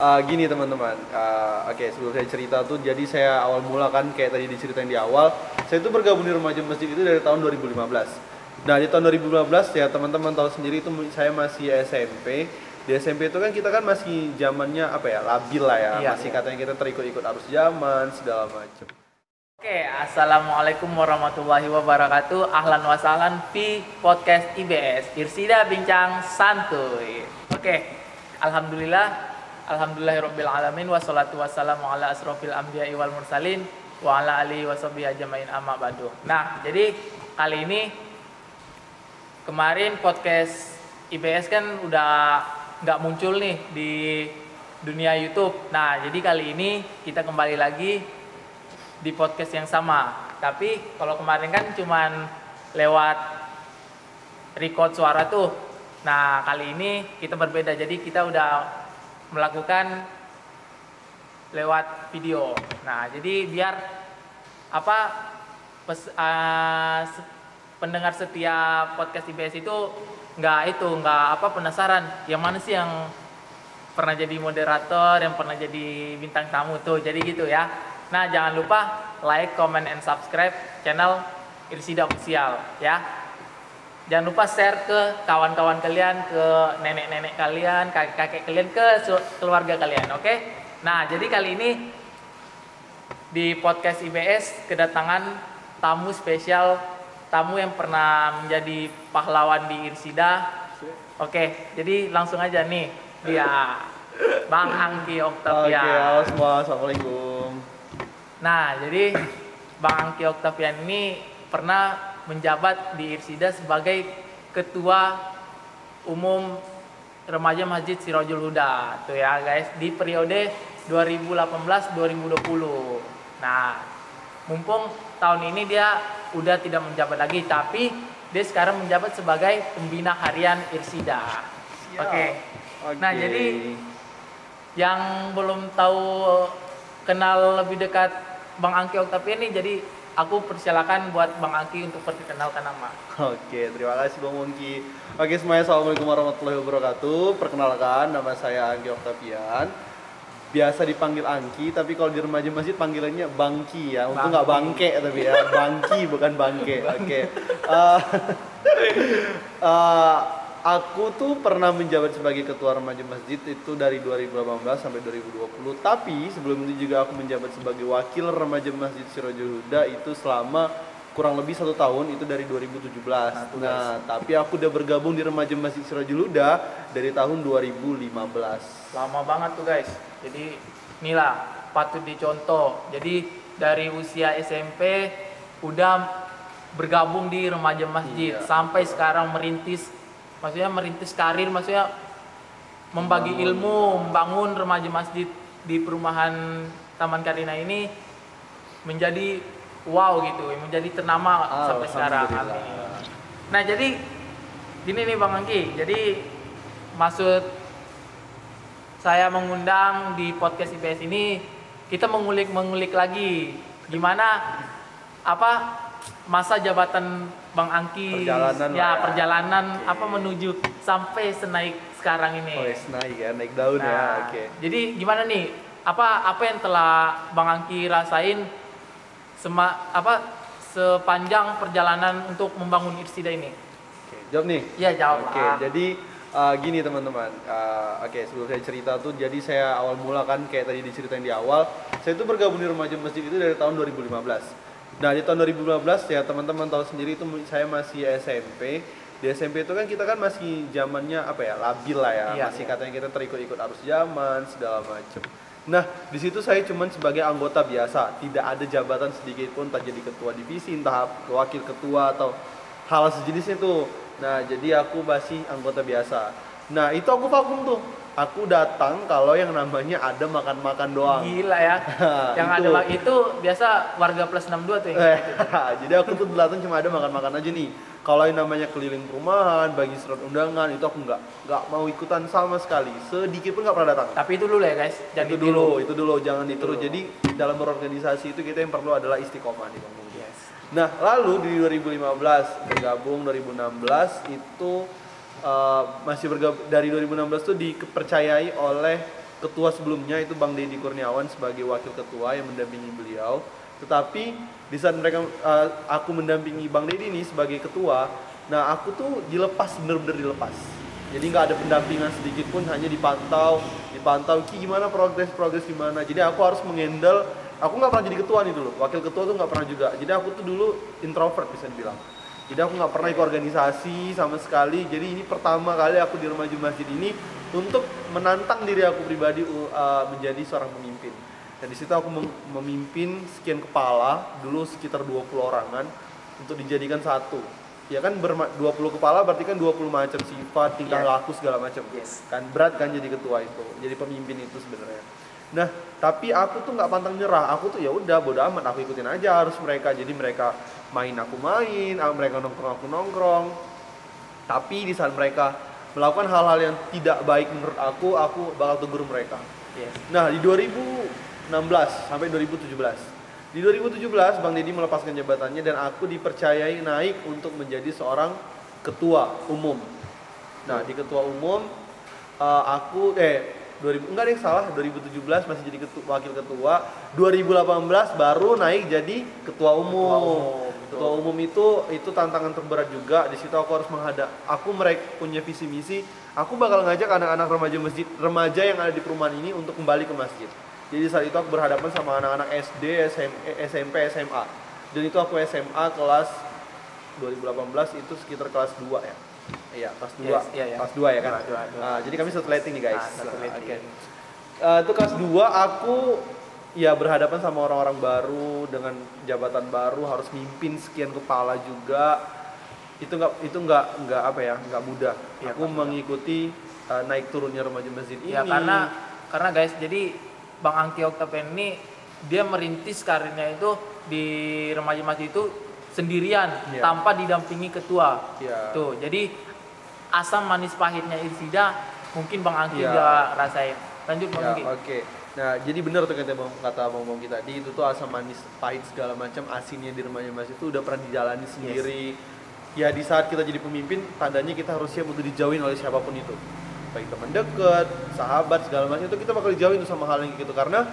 Gini teman-teman, oke, sebelum saya cerita tuh, jadi saya awal mula kan kayak tadi diceritain di awal, saya itu bergabung di remaja masjid itu dari tahun 2015. Nah di tahun 2015 ya teman-teman tahu sendiri itu saya masih SMP. Di SMP itu kan kita kan masih zamannya apa ya, labil lah ya, masih katanya kita terikut-ikut arus zaman segala macam. Oke, assalamualaikum warahmatullahi wabarakatuh. Ahlan wa sahlan di podcast IBS Irsida Bincang Santuy. Oke, alhamdulillahirabbil alamin wassalatu wassalamu ala asrofil anbiya'i wal mursalin wa ala alihi washabihi ajmain amma ba'du. Nah, jadi kali ini kemarin podcast IBS kan udah nggak muncul nih di dunia YouTube. Nah, jadi kali ini kita kembali lagi di podcast yang sama. Tapi kalau kemarin kan cuman lewat record suara tuh. Nah, kali ini kita berbeda. Jadi kita udah melakukan lewat video. Nah, jadi biar pendengar setiap podcast IBS itu nggak penasaran yang mana sih yang pernah jadi moderator, yang pernah jadi bintang tamu tuh. Jadi gitu ya. Nah, jangan lupa like, comment, and subscribe channel Irsida Official ya. Jangan lupa share ke kawan-kawan kalian, ke nenek-nenek kalian, kakek-kakek kalian, ke keluarga kalian, oke? Nah, jadi kali ini di podcast IBS kedatangan tamu spesial, tamu yang pernah menjadi pahlawan di Irsida. Oke, jadi langsung aja nih dia Bang Angki Octavian. Oke, halo semua, assalamualaikum. Nah, jadi Bang Angki Octavian ini pernah menjabat di Irsida sebagai Ketua Umum Remaja Masjid Sirajul Huda tuh ya guys, di periode 2018-2020. Nah, mumpung tahun ini dia udah tidak menjabat lagi, tapi dia sekarang menjabat sebagai Pembina Harian Irsida. Oke. Nah, jadi yang belum tahu kenal lebih dekat Bang Angki Octavian ini, jadi aku persilakan buat Bang Angki untuk perkenalkan nama. Oke, terima kasih Bang Angki. Oke semuanya, assalamualaikum warahmatullahi wabarakatuh. Perkenalkan, nama saya Angki Octavian. Biasa dipanggil Angki, tapi kalau di remaja masjid panggilannya Bangki ya. Untuk nggak bangke tapi ya, Bangki bukan bangke. Oke. Aku tuh pernah menjabat sebagai ketua remaja masjid itu dari 2018 sampai 2020. Tapi sebelum itu juga aku menjabat sebagai wakil remaja masjid Sirajul Huda itu selama kurang lebih 1 tahun, itu dari 2017. Nah, tapi aku udah bergabung di remaja masjid Sirajul Huda dari tahun 2015. Lama banget tuh guys. Jadi inilah patut dicontoh. Jadi dari usia SMP udah bergabung di remaja masjid sampai sekarang merintis karir, maksudnya membagi ilmu, membangun remaja masjid di perumahan Taman Karina ini menjadi wow gitu, menjadi ternama sampai sekarang. Amin. Nah, jadi gini nih Bang Angki, jadi maksud saya mengundang di podcast IBS ini, kita mengulik lagi gimana masa jabatan Bang Angki, perjalanan menuju sampai senaik sekarang ini. Oh, naik ya, naik daun ya. Oke. Jadi gimana nih? Apa yang telah Bang Angki rasain sepanjang perjalanan untuk membangun Irsida ini? Oke, jawab nih. Iya, jawab. Oke, jadi gini teman-teman. Oke, sebelum saya cerita tuh, jadi saya awal mula kan kayak tadi diceritain di awal, saya itu bergabung di remaja masjid itu dari tahun 2015. Nah di tahun 2015 ya teman-teman tahu sendiri itu saya masih SMP. Di SMP itu kan kita kan masih zamannya apa ya, labil lah ya, masih katanya kita terikut-ikut arus zaman segala macam. Nah di situ saya cuman sebagai anggota biasa, tidak ada jabatan sedikit pun, entah jadi ketua divisi, entah wakil ketua atau hal sejenisnya tuh. Nah jadi aku masih anggota biasa. Nah itu aku vakum tuh. Aku datang kalau yang namanya ada makan-makan doang. Gila ya. Yang ada itu biasa warga plus 62 tuh ya. Jadi aku tuh datang cuma ada makan-makan aja nih. Kalau yang namanya keliling perumahan, bagi surat undangan, itu aku nggak mau ikutan sama sekali. Sedikit pun nggak pernah datang. Tapi itu dulu ya guys. Itu dulu, jangan ditiru. Jadi dalam berorganisasi itu kita yang perlu adalah istiqomah nih Bang. Yes. Nah lalu di 2015 bergabung, 2016 itu masih bergabung dari 2016 tuh dipercayai oleh ketua sebelumnya itu Bang Deddy Kurniawan sebagai wakil ketua yang mendampingi beliau. Tetapi di saat aku mendampingi Bang Deddy ini sebagai ketua, nah aku tuh dilepas, bener-bener dilepas. Jadi nggak ada pendampingan sedikit pun, hanya dipantau, Ki gimana progres gimana. Jadi aku harus mengendal. Aku nggak pernah jadi ketua nih dulu, wakil ketua tuh nggak pernah juga. Jadi aku tuh dulu introvert bisa dibilang. Jadi aku nggak pernah ikut organisasi sama sekali. Jadi ini pertama kali aku di Remaja Masjid ini untuk menantang diri aku pribadi menjadi seorang pemimpin. Dan di situ aku memimpin sekian kepala, dulu sekitar 20 orangan untuk dijadikan satu. Ya kan 20 kepala berarti kan 20 macam sifat, tingkah laku segala macam. Kan berat kan jadi ketua itu, jadi pemimpin itu sebenarnya. Nah, tapi aku tuh nggak pantang nyerah. Aku tuh ya udah bodo amat, aku ikutin aja harus mereka. Jadi mereka main, aku main, mereka nongkrong, aku nongkrong. Tapi di saat mereka melakukan hal-hal yang tidak baik menurut aku bakal tegur mereka. Nah, di 2016 sampai 2017. Di 2017 Bang Deddy melepaskan jabatannya dan aku dipercayai naik untuk menjadi seorang ketua umum. Nah, di ketua umum aku 2017 masih jadi wakil ketua, 2018 baru naik jadi ketua umum. Ketua umum itu tantangan terberat juga. Di situ aku harus mereka punya visi misi. Aku bakal ngajak anak-anak remaja yang ada di perumahan ini untuk kembali ke masjid. Jadi saat itu aku berhadapan sama anak-anak SD, SMP, SMA. Dan itu aku SMA kelas 2018 itu sekitar kelas 2 ya. Iya, kelas 2. Kelas 2 ya kan? Nah, jadi kami satu lighting nih guys. Itu kelas 2 aku ya berhadapan sama orang-orang baru dengan jabatan baru, harus mimpin sekian kepala juga. Itu nggak mudah. Aku mengikuti naik turunnya Remaja Masjid ini. Ya karena guys, jadi Bang Angki Oktavian ini dia merintis karirnya itu di Remaja Masjid itu sendirian tanpa didampingi ketua. Tuh, jadi asam manis pahitnya Irsida mungkin Bang Angki udah rasain. Lanjut Bang Angki. Oke. Nah, jadi benar tuh kata Bang kita tadi, itu tuh asam manis pahit segala macam asinnya di Remaja Masjid itu udah pernah dijalani sendiri. Ya di saat kita jadi pemimpin, tandanya kita harus siap untuk dijauhin oleh siapapun itu. Baik teman dekat, sahabat segala macam itu kita bakal dijauhin tuh sama hal yang gitu, karena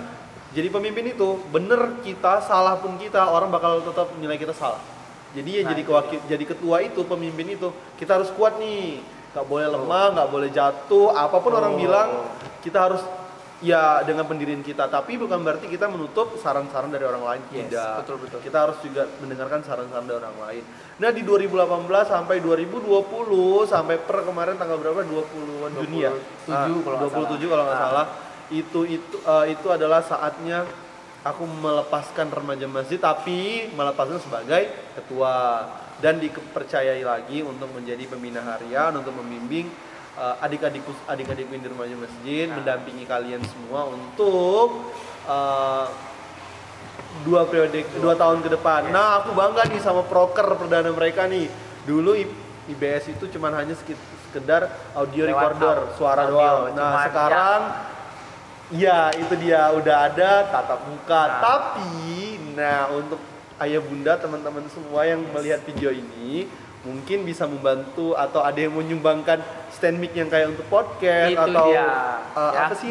jadi pemimpin itu bener kita salah pun kita orang bakal tetap menilai kita salah. Jadi ya jadi ketua itu, pemimpin itu kita harus kuat nih, nggak boleh lemah, nggak boleh jatuh, apapun orang bilang kita harus ya dengan pendirian kita. Tapi bukan berarti kita menutup saran-saran dari orang lain, tidak. Betul. Kita harus juga mendengarkan saran-saran dari orang lain. Nah di 2018 sampai 2020 sampai kemarin tanggal berapa? 20-an Juni ya? 27 kalau nggak salah. Itu adalah saatnya aku melepaskan Remaja Masjid, tapi melepaskan sebagai ketua dan dipercayai lagi untuk menjadi pembina harian, untuk membimbing adik-adikku di Remaja Masjid, mendampingi kalian semua untuk 2 tahun ke depan. Nah, aku bangga nih sama proker perdana mereka nih. Dulu IBS itu cuma hanya sekedar audio recorder, suara doang. Nah, sekarang ya itu dia udah ada tatap muka. Tapi nah untuk ayah bunda teman-teman semua yang melihat video ini mungkin bisa membantu atau ada yang menyumbangkan stand mic yang kayak untuk podcast itu atau apa sih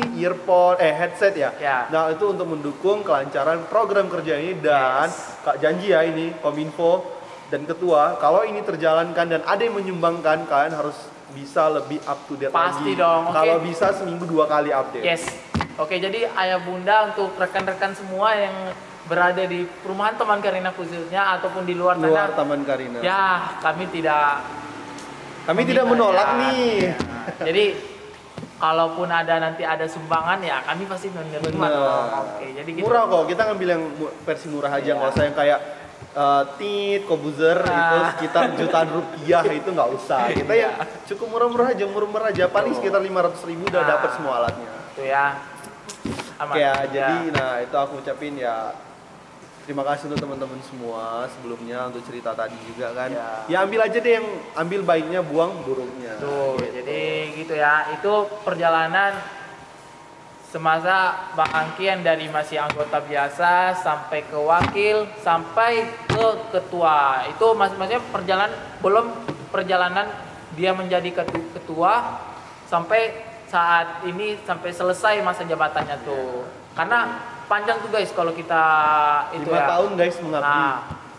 headset ya. Nah itu untuk mendukung kelancaran program kerja ini dan Kak janji ya ini Kominfo dan ketua kalau ini terjalankan dan ada yang menyumbangkan kalian harus bisa lebih up to date pasti lagi. Dong. Kalau bisa seminggu 2 kali update. Oke, jadi ayah bunda untuk rekan-rekan semua yang berada di perumahan Taman Karina khususnya ataupun di luar Taman Karina. Ya, kami tidak menolak nih. Jadi kalaupun nanti ada sumbangan ya kami pasti menerima. Oke, jadi gitu. Murah kok, kita ngambil yang versi murah aja, nggak usah yang kayak Kobuzer itu sekitar jutaan rupiah itu nggak usah. Kita ya cukup murah-murah aja, paling sekitar 500.000 udah dapat semua alatnya. Itu ya. Aman. Oke ya, jadi itu aku ucapin ya terima kasih untuk teman-teman semua sebelumnya untuk cerita tadi juga kan. Ya ambil aja deh yang ambil baiknya, buang buruknya. Tuh, gitu. Jadi gitu ya. Itu perjalanan semasa Bang Angki yang dari masih anggota biasa sampai ke wakil sampai ke ketua. Itu maksudnya perjalanan dia menjadi ketua sampai saat ini sampai selesai masa jabatannya tuh. Karena panjang tuh guys kalau kita itu 5 ya. tahun guys mengabdi. Nah,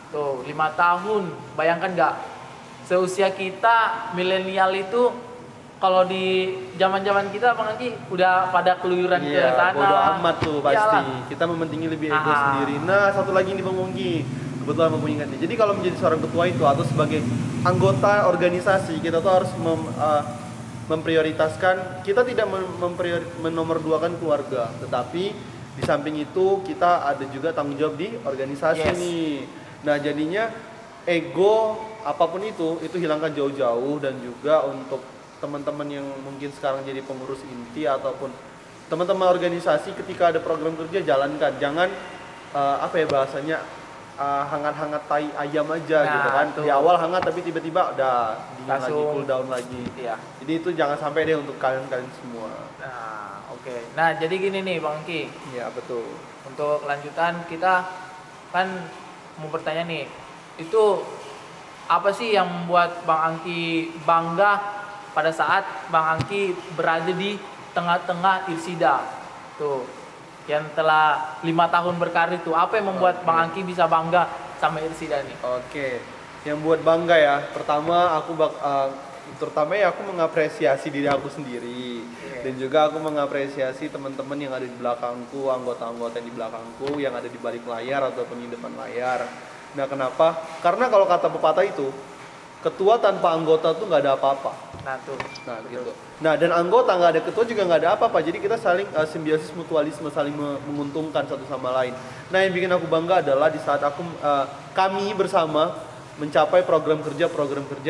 tuh 5 tahun. Bayangkan nggak? Seusia kita milenial itu kalau di zaman-zaman kita Bang Angki udah pada keluyuran ke Iya, sana. bodo amat tuh pasti. Iyalah. Kita mementingin lebih ego Ah. sendiri. Nah, satu lagi nih Bang Wongki. Kebetulan mengingatnya. Jadi kalau menjadi seorang ketua itu atau sebagai anggota organisasi, kita tuh harus memprioritaskan, kita tidak menomorduakan keluarga, tetapi di samping itu kita ada juga tanggung jawab di organisasi Yes. nih. Nah, jadinya ego apapun itu hilangkan jauh-jauh. Dan juga untuk teman-teman yang mungkin sekarang jadi pengurus inti ataupun teman-teman organisasi, ketika ada program kerja jalankan, jangan apa ya bahasanya, hangat-hangat tai ayam aja Nah, gitu kan. tuh. Di awal hangat tapi tiba-tiba udah dingin lagi, Langsung. cool down lagi. Iya. Jadi itu jangan sampai deh untuk kalian-kalian semua. Nah, oke. Nah, jadi gini nih Bang Angki. Iya betul. Untuk lanjutan kita kan mau bertanya nih, itu apa sih yang membuat Bang Angki bangga pada saat Bang Angki berada di tengah-tengah Irsida tuh yang telah 5 tahun berkarir tuh, apa yang membuat Bang Angki bisa bangga sama Irsida nih? Oke, yang buat bangga ya, pertama terutama ya aku mengapresiasi diri aku sendiri. Dan juga aku mengapresiasi teman-teman yang ada di belakangku, anggota-anggota yang di belakangku, yang ada di balik layar ataupun di depan layar. Nah kenapa? Karena kalau kata pepatah itu, ketua tanpa anggota tuh nggak ada apa-apa. Nah tuh. Nah Betul. gitu. Nah dan anggota nggak ada ketua juga nggak ada apa-apa. Jadi kita saling simbiosis mutualisme, saling menguntungkan satu sama lain. Nah yang bikin aku bangga adalah di saat kami bersama mencapai program kerja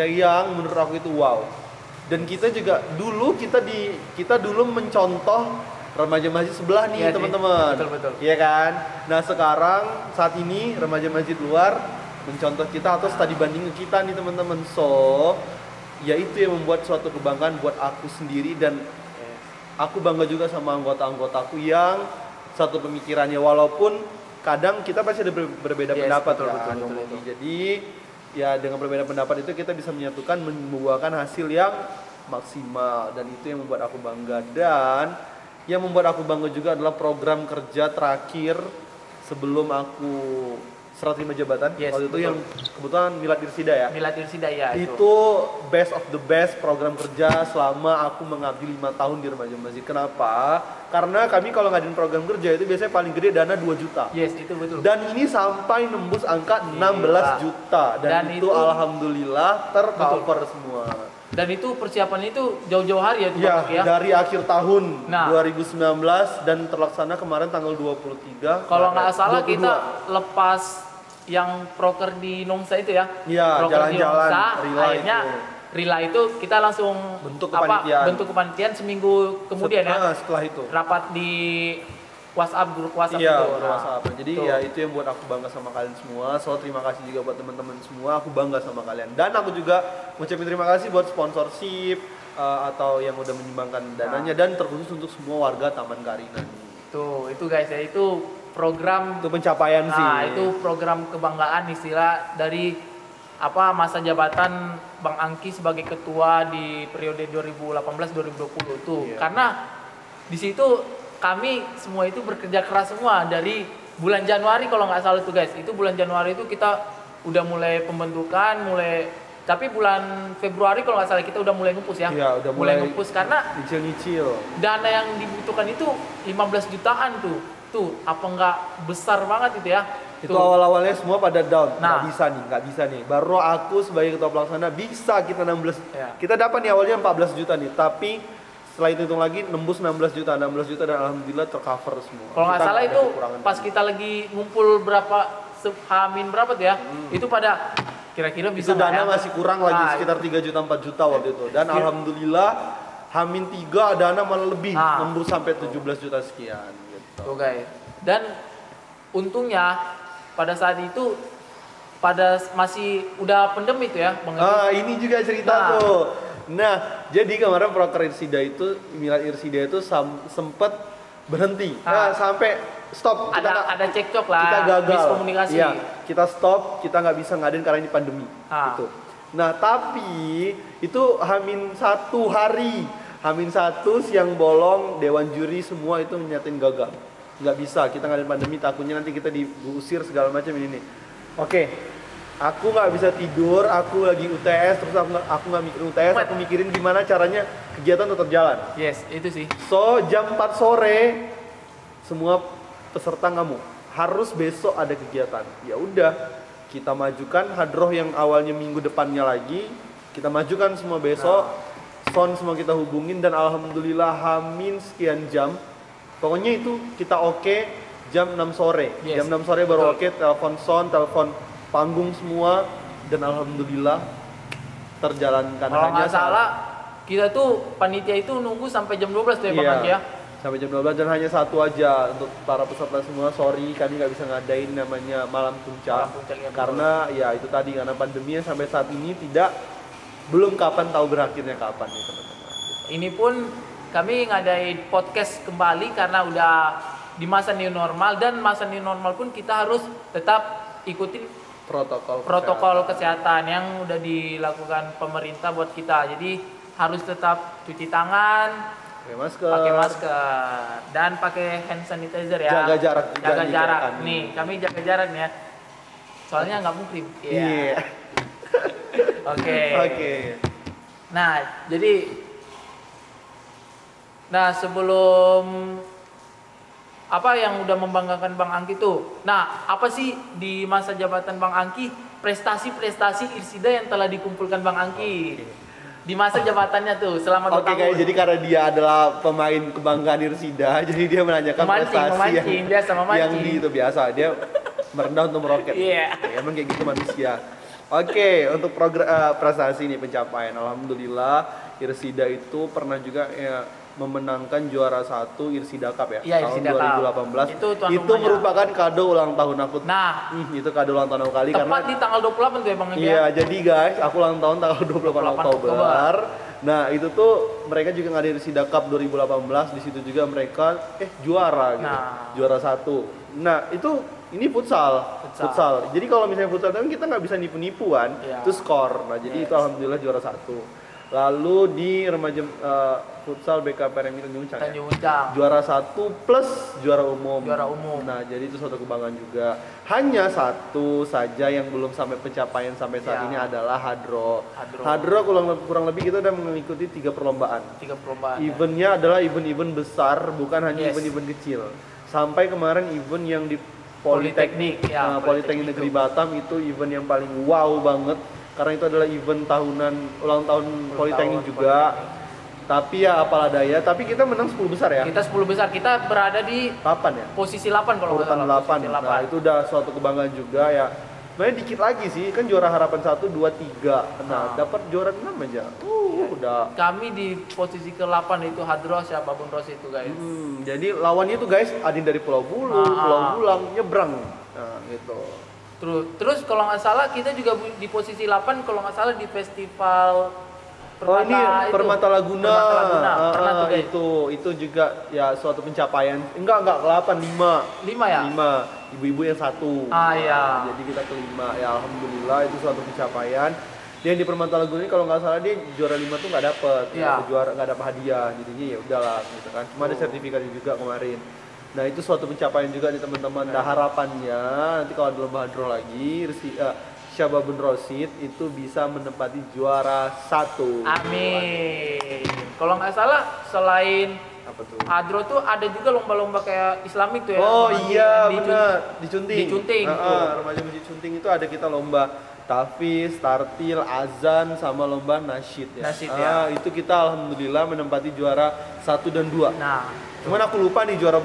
yang menurut aku itu wow. Dan kita juga dulu kita dulu mencontoh remaja masjid sebelah nih, Iya sih. teman-teman. Betul. Iya kan? Nah sekarang saat ini remaja masjid luar mencontoh kita atau studi banding kita nih teman-teman. So ya itu yang membuat suatu kebanggaan buat aku sendiri. Dan aku bangga juga sama anggota-anggotaku yang satu pemikirannya, walaupun kadang kita pasti ada berbeda Yes, pendapat betul, kan, betul, Bang betul. Mogi. Jadi ya dengan berbeda pendapat itu kita bisa menyatukan, membuahkan hasil yang maksimal. Dan itu yang membuat aku bangga. Dan yang membuat aku bangga juga adalah program kerja terakhir sebelum aku serah terima jabatan. Yes, Waktu itu betul. yang kebetulan Milad Irsida ya. Milad Irsida ya Itu best of the best program kerja selama aku mengabdi 5 tahun di remaja masjid. Kenapa? Karena kami kalau ngadain program kerja itu biasanya paling gede dana 2 juta. Yes, itu betul. Dan ini sampai nembus angka 16 Gila. juta. Dan itu alhamdulillah tercover semua. Dan itu persiapannya itu jauh-jauh hari ya tuh Ya, Bang Angki ya. dari akhir tahun Nah. 2019 dan terlaksana kemarin tanggal 23. Kalau nggak Maret. salah 22. kita lepas yang proker di Nongsa itu ya. Iya, Proker di jalan-jalan, Nongsa, relay akhirnya itu. relay itu kita langsung Bentuk kepanitiaan. bentuk kepanitiaan seminggu kemudian ya. Setelah itu. Rapat di WhatsApp, grup WhatsApp Iya, itu. Nah, WhatsApp. Jadi tuh. ya itu yang buat aku bangga sama kalian semua. So terima kasih juga buat teman-teman semua. Aku bangga sama kalian. Dan aku juga ngucapin terima kasih buat sponsorship atau yang udah menyumbangkan dananya, dan terkhusus untuk semua warga Taman Karina nih. Tuh, itu guys ya, itu program. Itu pencapaian sih. Nah, itu program kebanggaan istilah dari masa jabatan Bang Angki sebagai ketua di periode 2018-2020 tuh. Iya. Karena di situ kami semua itu bekerja keras semua dari bulan Januari kalau nggak salah tuh guys. Itu bulan Januari itu kita udah mulai pembentukan, tapi bulan Februari kalau nggak salah kita udah mulai ngepus ya. Iya, udah mulai ngepus karena nyicil-nyicil. dana yang dibutuhkan itu 15 jutaan tuh. Tuh, apa nggak besar banget itu ya? Itu Tuh. awal-awalnya semua pada down. Nah. Nggak bisa nih. Baru aku sebagai ketua pelaksana bisa kita 16. Ya. Kita dapat nih awalnya 14 juta nih, tapi setelah itu hitung lagi nembus 16 juta dan alhamdulillah tercover semua. Kalau nggak Kita salah ada itu kekurangan. pas kita lagi ngumpul Hamin berapa tuh ya? Itu pada kira-kira bisa itu nggak dana ya? masih kurang lagi Nah, sekitar 3 juta 4 juta waktu itu. Dan Iya. alhamdulillah Hamin 3 dana malah lebih, Nah. nembus sampai 17 juta sekian gitu. Tuh guys. Dan untungnya pada saat itu masih udah pandemi itu ya, Bang. Ini juga cerita Nah. tuh. Nah, jadi kemarin proker Irsida itu, Milad Irsida itu sempet berhenti. Nah, sampai stop. Ada cekcok lah, Kita gagal. miskomunikasi. Iya, kita stop, kita nggak bisa ngadain karena ini pandemi. Gitu. Nah, tapi itu Hamin 1 hari H-1 siang bolong, dewan juri semua itu nyatain gagal. Nggak bisa, kita ngadain pandemi, takutnya nanti kita diusir segala macam ini nih. Oke, aku nggak bisa tidur, aku lagi UTS, terus aku nggak mikirin UTS, aku mikirin gimana caranya kegiatan tetap jalan. Yes, itu sih. So, jam 4 sore, semua peserta ngamuk. Harus besok ada kegiatan. Ya udah, kita majukan hadroh yang awalnya minggu depannya lagi, kita majukan semua besok. Son semua kita hubungin dan alhamdulillah hamin sekian jam. Pokoknya itu kita oke jam 6 sore. Yes. Jam 6 sore baru oke, telepon son, telepon panggung semua dan alhamdulillah terjalankan. Kalau nggak salah kita tuh panitia itu nunggu sampai jam 12 tuh ya Bang Angki ya. Sampai jam 12 dan hanya satu aja untuk para peserta semua. Sorry kami nggak bisa ngadain namanya malam puncak. Karena ya itu tadi karena pandeminya sampai saat ini belum kapan tahu berakhirnya kapan nih teman-teman. Ini pun kami ngadain podcast kembali karena udah di masa new normal, dan masa new normal pun kita harus tetap ikutin protokol kesehatan yang udah dilakukan pemerintah buat kita. Jadi harus tetap cuci tangan, pakai masker dan pakai hand sanitizer ya. Jaga jarak. Nih, kami jaga jarak nih ya. Soalnya nggak muhrim. Iya. Oke. Nah, sebelum apa yang udah membanggakan Bang Angki tuh. Nah, apa sih di masa jabatan Bang Angki prestasi-prestasi Irsida yang telah dikumpulkan Bang Angki? Di masa jabatannya tuh selama 2 tahun. Guys, jadi karena dia adalah pemain kebanggaan Irsida, jadi dia menanyakan prestasi yang di itu biasa. Dia merendah untuk meroket. Iya. Emang kayak gitu manusia. Oke, untuk prestasi ini pencapaian, alhamdulillah Irsida itu pernah juga memenangkan juara 1 Irsida Cup ya, tahun 2018. Itu merupakan kado ulang tahun aku. Nah, itu kado ulang tahun aku kali tepat karena di tanggal 28 tuh ya Bang. Iya, jadi guys, aku ulang tahun tanggal 28 Oktober. Nah, itu tuh mereka juga ngadain Irsida Cup 2018, di situ juga mereka juara gitu. Juara 1. Nah, ini futsal. Jadi kalau misalnya futsal kan kita nggak bisa nipu-nipuan, itu skor. Nah, jadi itu alhamdulillah juara 1. Lalu di remaja futsal BKPRMI Tanjung Uncang. Juara 1 plus juara umum. Nah, jadi itu suatu kebanggaan juga. Hanya satu saja yang belum sampai pencapaian sampai saat ini adalah hadroh. Hadroh kurang lebih kita udah mengikuti 3 perlombaan. Eventnya adalah event-event besar, bukan hanya event-event kecil. Sampai kemarin event yang di Politeknik Negeri Batam itu event yang paling wow banget karena itu adalah event ulang tahun Politeknik juga. Tapi ya apalah daya, tapi kita menang 10 besar ya. Kita 10 besar, kita berada di 8 ya? Posisi 8 kalau urutan 8. Nah, itu udah suatu kebanggaan juga ya. Sebenarnya dikit lagi sih, kan juara harapan 1, 2, 3. Nah, dapat juara 6 aja. Udah. Kami di posisi ke-8 itu Hadroh Syababun Ros itu guys. Jadi lawannya itu guys, ada yang dari Pulau Bulu, Pulau Bulang, nyebrang. Nah, gitu. Terus kalau nggak salah kita juga di posisi 8 kalau nggak salah di festival Permata Laguna. Pernah tuh guys. Itu juga ya suatu pencapaian. Enggak ke-8, 5. 5 ya? 5. Ibu-ibu yang 1. Iya. Jadi kita ke-5. Ya alhamdulillah itu suatu pencapaian. Dia di Permata Laguna ini kalau nggak salah dia juara 5 tuh nggak dapet. Nggak dapat hadiah. Jadinya ya udahlah gitu kan. Cuma ada sertifikatnya juga kemarin. Nah, itu suatu pencapaian juga nih teman-teman. Nah, harapannya nanti kalau ada lomba hadroh lagi Syababun Rosid itu bisa menempati juara 1. Amin. Kalau nggak salah selain apa tuh? Hadroh tuh ada juga lomba-lomba kayak Islamik tuh ya. Oh iya benar, di Cunting. Remaja Masjid Cunting itu ada kita lomba tahfiz, tartil, azan sama lomba nasyid ya. Itu kita alhamdulillah menempati juara 1 dan 2. Nah, cuman aku lupa nih juara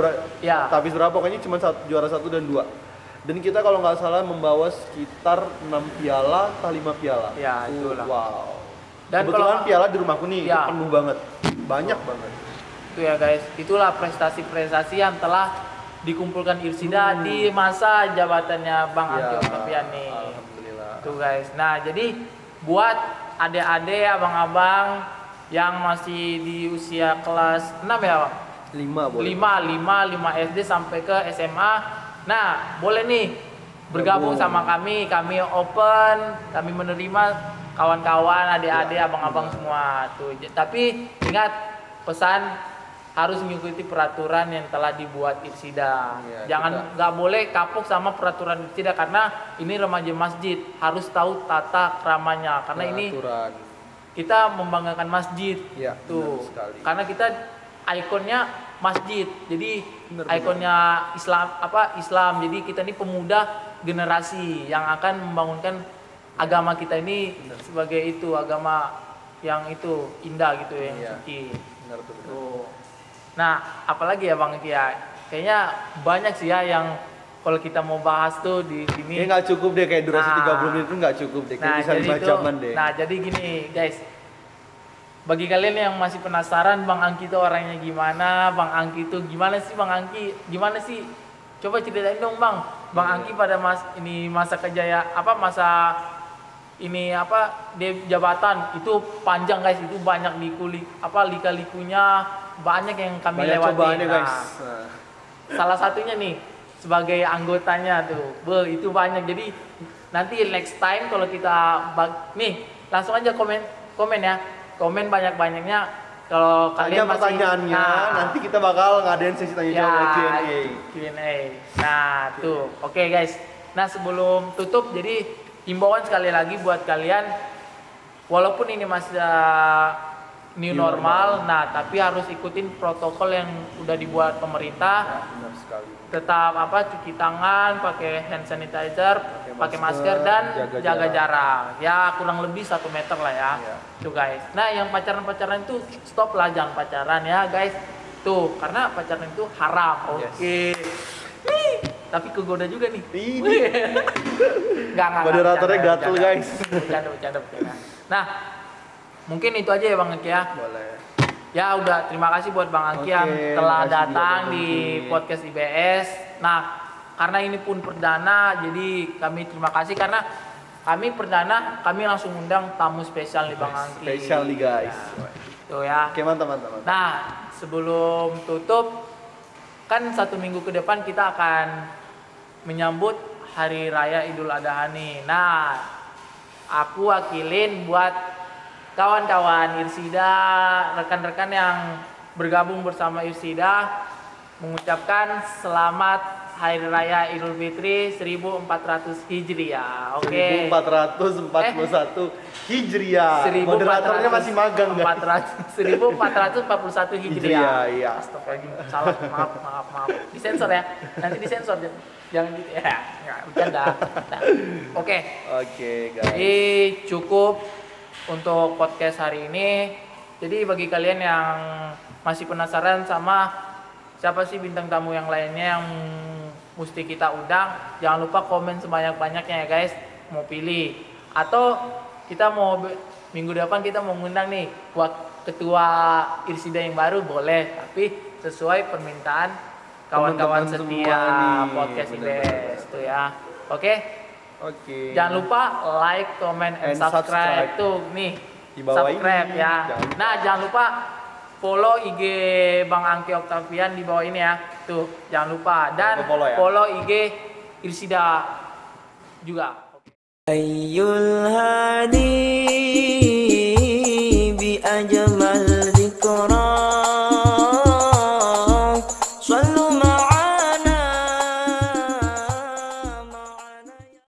tahfiz berapa, pokoknya cuma juara 1 dan 2. Dan kita kalau nggak salah membawa sekitar 6 piala atau 5 piala. Ya, itulah. Wow. Dan kebetulan piala di rumahku nih itu penuh banget. Banyak banget. Itu ya guys, itulah prestasi-prestasi yang telah dikumpulkan Irsida di masa jabatannya Bang Angki Octavian nih. Alhamdulillah. Tuh guys. Nah, jadi buat adik-adik, abang-abang yang masih di usia kelas 6 ya Bang? 5 boleh. 5 SD sampai ke SMA. Nah, boleh nih bergabung sama kami open, kami menerima kawan-kawan, adik-adik, abang-abang semua tuh. Tapi ingat pesan harus mengikuti peraturan yang telah dibuat Irsida. Iya, Jangan nggak boleh kapok sama peraturan Irsida karena ini remaja masjid harus tahu tata keramanya karena ini Peraturan. kita membanggakan masjid. Iya, Tuh. benar sekali. Karena kita ikonnya masjid. Jadi Benar, ikonnya Islam. Jadi kita ini pemuda generasi yang akan membangunkan agama kita ini sebagai itu agama yang itu indah gitu yang Iya. suci. Benar tuh. Benar. Tuh. Nah, apalagi ya Bang Kia? Kayaknya banyak sih ya yang kalau kita mau bahas tuh di sini. Ini nggak cukup deh kayak durasi Nah. 30 menit itu nggak cukup deh. Kayak bisa jadi 5 tuh- jaman deh. Nah, jadi gini, guys. Bagi kalian yang masih penasaran Bang Angki itu orangnya gimana? Bang Angki itu gimana sih Bang Angki? Gimana sih? Coba ceritain dong Bang. Bang Angki pada masa kejaya masa ini dia jabatan itu panjang guys, itu banyak lika-likunya banyak yang kami Banyak lewati. cobaannya Nah, guys. Nah. salah satunya nih sebagai anggotanya tuh, itu banyak. Jadi nanti next time kalau kita nih langsung aja komen ya, komen banyak-banyaknya kalau Tanya kalian masih pertanyaannya, nanti kita bakal ngadain sesi tanya jawab Q&A. Q&A. Nah, tuh. Oke, guys. Nah, sebelum tutup jadi himbauan sekali lagi buat kalian walaupun ini masih new normal, nah tapi harus ikutin protokol yang udah dibuat pemerintah. Benar sekali. Tetap cuci tangan, pakai hand sanitizer, pakai masker dan jaga jarak. Ya kurang lebih 1 meter lah ya. Iya. Tuh guys. Nah yang pacaran itu stop lah, jangan pacaran ya guys. Tuh karena pacaran itu haram. Yes. Oke. Nih, tapi kegoda juga nih. Ini Enggak. moderatornya bercanda, gatel bercanda. guys. Bercanda. Nah, mungkin itu aja ya Bang Angki ya. Boleh. Ya udah, terima kasih buat Bang Angki Oke, yang telah makasih datang juga, Bang di Angki. podcast IBS. Nah, karena ini pun perdana, jadi kami terima kasih karena kami langsung undang tamu spesial nih Bang Angki. Spesial nih guys. Ya, tuh ya. Oke, mantap. Nah, sebelum tutup, kan 1 minggu ke depan kita akan menyambut Hari Raya Idul Adha nih. Nah, aku wakilin buat kawan-kawan Irsida, rekan-rekan yang bergabung bersama Irsida, mengucapkan selamat Hari Raya Idul Fitri 1400 Hijriah. Oke. 1441 Hijriah. Moderatornya masih magang guys. 1441 Hijriah. Hijriah, iya. Astagfirullahaladzim, salah, maaf. Disensor ya. Nanti disensor jangan gitu ya. Enggak, bercanda. Nah, oke. Oke, guys. Jadi cukup untuk podcast hari ini. Jadi bagi kalian yang masih penasaran sama siapa sih bintang tamu yang lainnya yang mesti kita undang, jangan lupa komen sebanyak-banyaknya ya guys, mau pilih. Atau kita mau minggu depan kita mau ngundang nih ketua Irsida yang baru boleh, tapi sesuai permintaan kawan-kawan Teman-teman setia semua nih, podcast bener-bener. IBS tuh ya. Oke. Oke. Jangan lupa like, comment, and subscribe tuh nih. Di bawah Subscribe ini, ya. jangan lupa. Nah, jangan lupa follow IG Bang Angki Oktavian di bawah ini ya. Tuh, jangan lupa dan Follow ya. follow IG Irsida juga. أي الهادي